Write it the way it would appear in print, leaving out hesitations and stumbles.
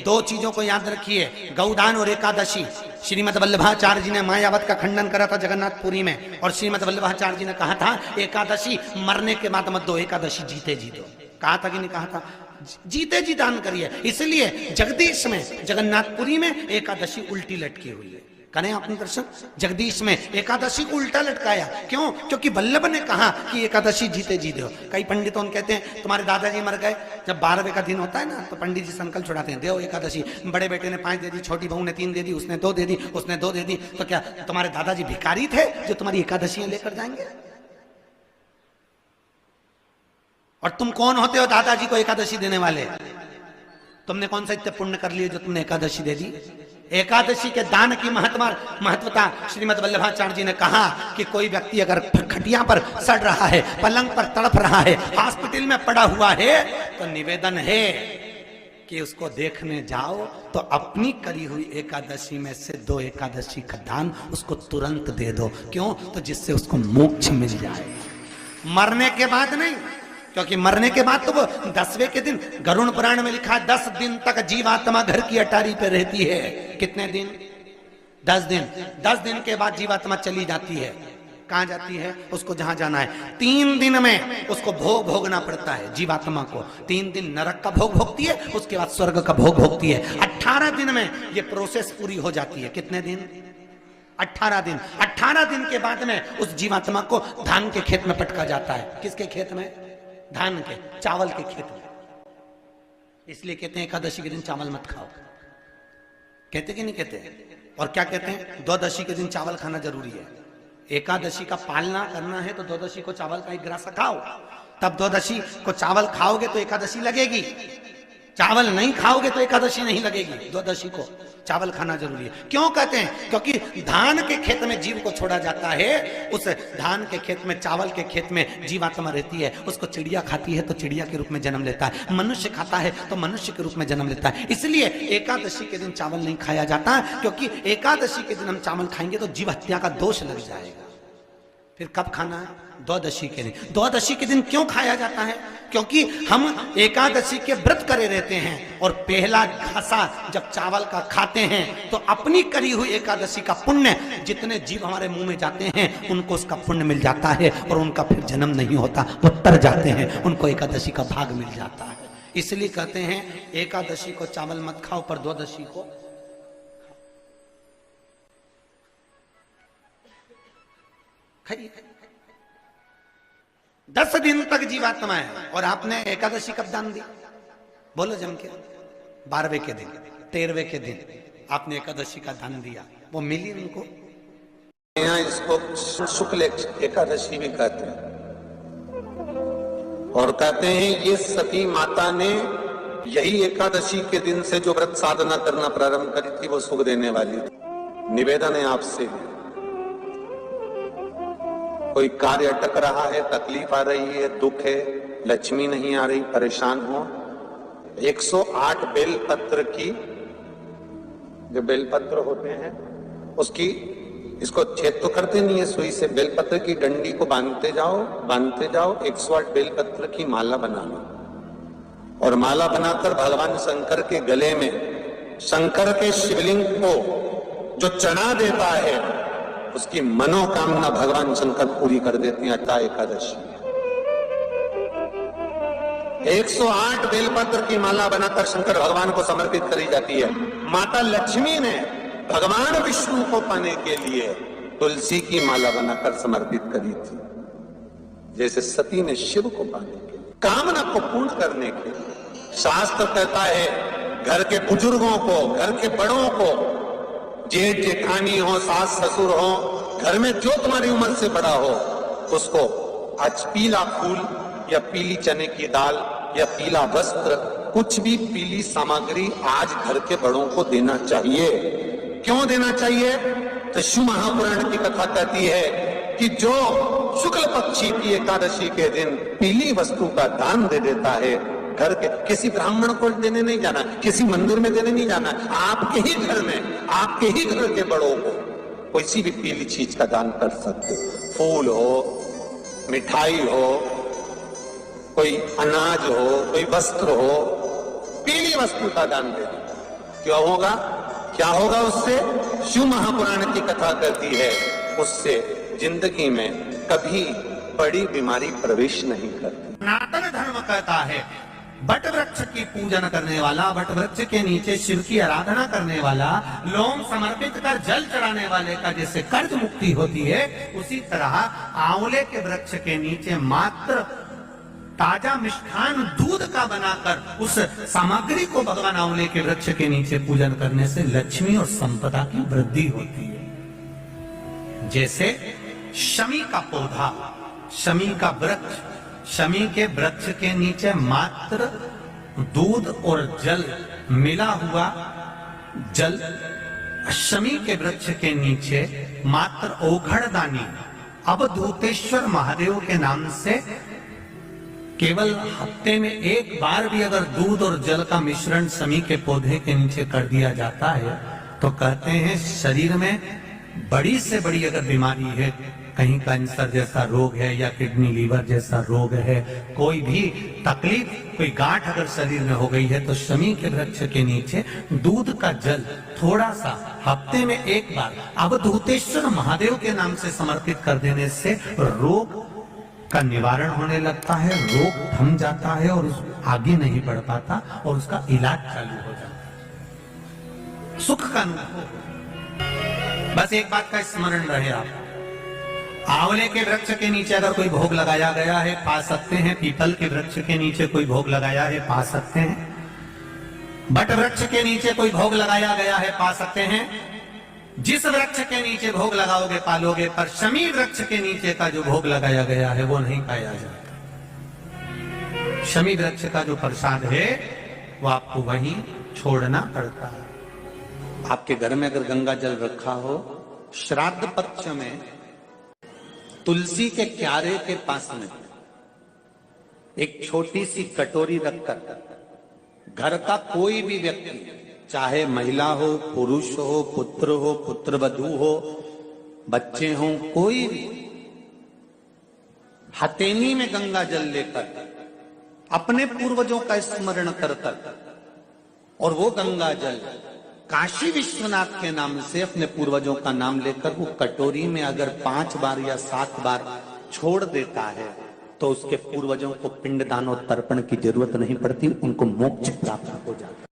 दो चीजों को याद रखिए, गौदान और एकादशी। श्रीमद वल्लभाचार्य जी ने मायावत का खंडन करा था जगन्नाथपुरी में, और श्रीमद वल्लभाचार्य जी ने कहा था एकादशी मरने के बाद मत दो, एकादशी जीते जी दो। कहा था कि नहीं कहा था? जीते जी दान करिए। इसलिए जगदीश में, जगन्नाथपुरी में एकादशी उल्टी लटकी हुई है। करें आपने दर्शन? जगदीश में एकादशी को उल्टा लटकाया। क्यों? क्योंकि वल्लभ ने कहा कि एकादशी जीते जी दो। कई पंडितों कहते हैं तुम्हारे दादाजी मर गए, जब 12वें का दिन होता है ना तो पंडित जी संकल्प छुड़ाते हैं, दो एकादशी। बड़े बेटे ने 5 दे दी, छोटी बहू ने 3 दे दी, उसने 2 दे दी, उसने 2 दे दी। तो क्या तुम्हारे दादाजी भिखारी थे जो तुम्हारी एकादशियां लेकर जाएंगे? और तुम कौन होते हो दादाजी को एकादशी देने वाले? तुमने कौन सा इतने पुण्य कर लिए जो तुमने एकादशी दे दी? एकादशी के दान की महत्वता श्रीमद वल्लभाचार्य जी ने कहा कि कोई व्यक्ति अगर खटिया पर सड़ रहा है, पलंग पर तड़प रहा है, हॉस्पिटल में पड़ा हुआ है, तो निवेदन है कि उसको देखने जाओ तो अपनी करी हुई एकादशी में से 2 एकादशी का दान उसको तुरंत दे दो। क्यों? तो जिससे उसको मोक्ष मिल जाए, मरने के बाद नहीं। क्योंकि मरने के बाद तो वो 10वें के दिन, गरुड़ पुराण में लिखा है 10 दिन तक जीवात्मा घर की अटारी पे रहती है। कितने दिन? 10 दिन। 10 दिन के बाद जीवात्मा चली जाती है। कहां जाती है? उसको जहां जाना है। 3 दिन में उसको भोग भोगना पड़ता है जीवात्मा को। 3 दिन नरक का भोग भोगती है, उसके बाद स्वर्ग का भोग भोगती है। 18 दिन में ये प्रोसेस पूरी हो जाती है। कितने दिन? 18 दिन। 18 दिन के बाद में उस जीवात्मा को धान के खेत में पटका जाता है। किसके खेत में? धान के, चावल के खेत में। इसलिए कहते हैं एकादशी के दिन चावल मत खाओ। कहते कि नहीं कहते? और क्या कहते हैं? द्वादशी के दिन चावल खाना जरूरी है। एकादशी का पालना करना है तो द्वादशी को चावल का 1 ग्रास खाओ, तब द्वादशी को चावल खाओगे तो एकादशी लगेगी। चावल नहीं खाओगे तो एकादशी नहीं लगेगी। द्वादशी को चावल खाना जरूरी है। क्यों कहते हैं? क्योंकि धान के खेत में जीव को छोड़ा जाता है, उस धान के खेत में, चावल के खेत में जीवात्मा रहती है। उसको चिड़िया खाती है तो चिड़िया के रूप में जन्म लेता है, मनुष्य खाता है तो मनुष्य के रूप में जन्म लेता है। इसलिए एकादशी के दिन चावल नहीं खाया जाता, क्योंकि एकादशी के दिन हम चावल खाएंगे तो जीव हत्या का दोष लग जाएगा। फिर कब खाना है? द्वादशी के दिन। द्वादशी के दिन क्यों खाया जाता है? क्योंकि हम एकादशी के व्रत करे रहते हैं, और पहला घासा जब चावल का खाते हैं तो अपनी करी हुई एकादशी का पुण्य, जितने जीव हमारे मुंह में जाते हैं उनको उसका पुण्य मिल जाता है, और उनका फिर जन्म नहीं होता, वो तर जाते हैं, उनको एकादशी का भाग मिल जाता है। इसलिए कहते हैं एकादशी को चावल मत खाओ, पर द्वादशी को खाइए। 10 दिन तक जीवात्मा है, और आपने एकादशी कब दान दी? बोलो जम के। 12वें के दिन, 13वें के दिन आपने एकादशी का दान दिया, वो मिली उनको। यहाँ इसको शुक्ल एकादशी भी कहते हैं, और कहते हैं ये सती माता ने यही एकादशी के दिन से जो व्रत साधना करना प्रारंभ करी थी वो सुख देने वाली थी। निवेदन है आपसे, कोई कार्य अटक रहा है, तकलीफ आ रही है, दुख है, लक्ष्मी नहीं आ रही, परेशान हो, 108 बेलपत्र की, जो बेलपत्र होते हैं उसकी, इसको छेद तो करते नहीं है सुई से, बेलपत्र की डंडी को बांधते जाओ 108 बेलपत्र की माला बना लो, और माला बनाकर भगवान शंकर के गले में, शंकर के शिवलिंग को जो चढ़ा देता है उसकी मनोकामना भगवान शंकर पूरी कर देते हैं। अट्ठा एकादशी 108 बेलपत्र की माला बनाकर शंकर भगवान को समर्पित करी जाती है। माता लक्ष्मी ने भगवान विष्णु को पाने के लिए तुलसी की माला बनाकर समर्पित करी थी, जैसे सती ने शिव को पाने के लिए, कामना को पूर्ण करने के लिए। शास्त्र कहता है घर के बुजुर्गों को, घर के बड़ों को, जेठ जेठानी हो, सास ससुर हो, घर में जो तुम्हारी उम्र से बड़ा हो, उसको आज पीला फूल या पीली चने की दाल या पीला वस्त्र, कुछ भी पीली सामग्री आज घर के बड़ों को देना चाहिए। क्यों देना चाहिए? तो शिव महापुराण की कथा कहती है कि जो शुक्ल पक्षी की एकादशी के दिन पीली वस्तु का दान दे देता है, घर के किसी ब्राह्मण को देने नहीं जाना, किसी मंदिर में देने नहीं जाना, आपके ही घर में, आपके ही घर के बड़ों को किसी भी पीली चीज का दान कर सकते। फूल हो, मिठाई हो, कोई अनाज हो, कोई वस्त्र हो, पीली वस्तु का दान दे दो। क्यों होगा? क्या होगा उससे? शिव महापुराण की कथा कहती है उससे जिंदगी में कभी बड़ी बीमारी प्रवेश नहीं करती। सनातन धर्म कहता है बट वृक्ष की पूजन करने वाला, बट वृक्ष के नीचे शिव की आराधना करने वाला, लोम समर्पित कर जल चढ़ाने वाले का जैसे कर्ज मुक्ति होती है, उसी तरह आंवले के वृक्ष के नीचे मात्र ताजा मिष्ठान दूध का बनाकर उस सामग्री को भगवान आंवले के वृक्ष के नीचे पूजन करने से लक्ष्मी और संपदा की वृद्धि होती है। जैसे शमी का पौधा, शमी का वृक्ष, शमी के वृक्ष के नीचे मात्र दूध और जल मिला हुआ जल, शमी के वृक्ष के नीचे मात्र ओघड़दानी अवधूतेश्वर महादेव के नाम से केवल हफ्ते में एक बार भी अगर दूध और जल का मिश्रण शमी के पौधे के नीचे कर दिया जाता है तो कहते हैं शरीर में बड़ी से बड़ी अगर बीमारी है, कहीं कैंसर जैसा रोग है या किडनी लीवर जैसा रोग है, कोई भी तकलीफ, कोई गांठ अगर शरीर में हो गई है तो शमी के वृक्ष के नीचे दूध का जल थोड़ा सा हफ्ते में एक बार अवधूतेश्वर महादेव के नाम से समर्पित कर देने से रोग का निवारण होने लगता है, रोग थम जाता है और आगे नहीं बढ़ पाता और उसका इलाज चालू हो जाता है। सुख का अनुभव। बस एक बात का स्मरण रहे आप, आंवले के वृक्ष के नीचे अगर कोई भोग लगाया गया है पा सकते हैं, पीपल के वृक्ष के नीचे कोई भोग लगाया है पा सकते हैं, बट वृक्ष के नीचे कोई भोग लगाया गया है पा सकते हैं। जिस वृक्ष के नीचे भोग लगाओगे पालोगे, पर शमी वृक्ष के नीचे का जो भोग लगाया गया है वो नहीं पाया जाता। शमी वृक्ष का जो प्रसाद है वो आपको वहीं छोड़ना पड़ता है। आपके घर में अगर गंगा जल रखा हो, श्राद्ध पक्ष में तुलसी के क्यारे के पास में एक छोटी सी कटोरी रखकर घर का कोई भी व्यक्ति, चाहे महिला हो, पुरुष हो, पुत्र हो, पुत्रवधू हो, बच्चे हों, कोई भी हथेली में गंगा जल लेकर अपने पूर्वजों का स्मरण कर और वो गंगा जल काशी विश्वनाथ के नाम से अपने पूर्वजों का नाम लेकर वो कटोरी में अगर 5 बार या 7 बार छोड़ देता है तो उसके पूर्वजों को पिंडदान और तर्पण की जरूरत नहीं पड़ती, उनको मोक्ष प्राप्त हो जाता है।